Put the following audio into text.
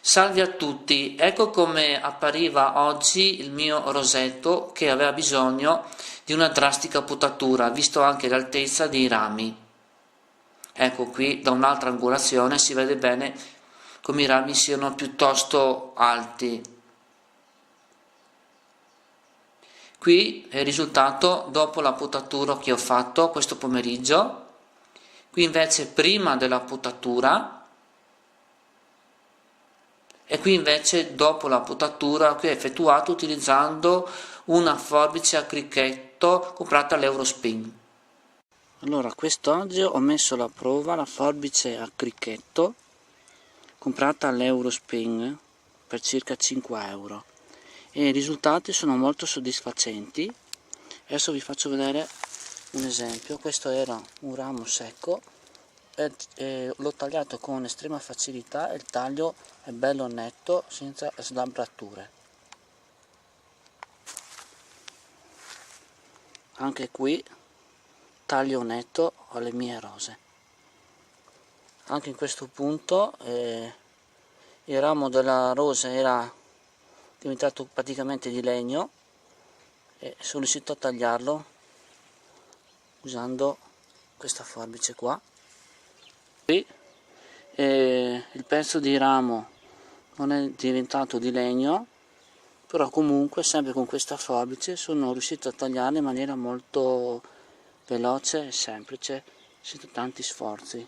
Salve a tutti, ecco come appariva oggi il mio rosetto che aveva bisogno di una drastica potatura, visto anche l'altezza dei rami. Ecco qui da un'altra angolazione si vede bene come i rami siano piuttosto alti. Qui è il risultato dopo la potatura che ho fatto questo pomeriggio. Qui invece prima della potatura. E qui invece dopo la potatura che ho effettuato utilizzando una forbice a cricchetto comprata all'Eurospin. Allora, quest'oggi ho messo alla prova la forbice a cricchetto comprata all'Eurospin per circa 5 euro e i risultati sono molto soddisfacenti. Adesso vi faccio vedere un esempio. Questo era un ramo secco, l'ho tagliato con estrema facilità e il taglio è bello netto senza slabbrature. Anche qui taglio netto alle mie rose. Anche in questo punto il ramo della rosa era diventato praticamente di legno e sono riuscito a tagliarlo usando questa forbice qua. Qui il pezzo di ramo non è diventato di legno, però comunque sempre con questa forbice sono riuscito a tagliarlo in maniera molto veloce e semplice senza tanti sforzi.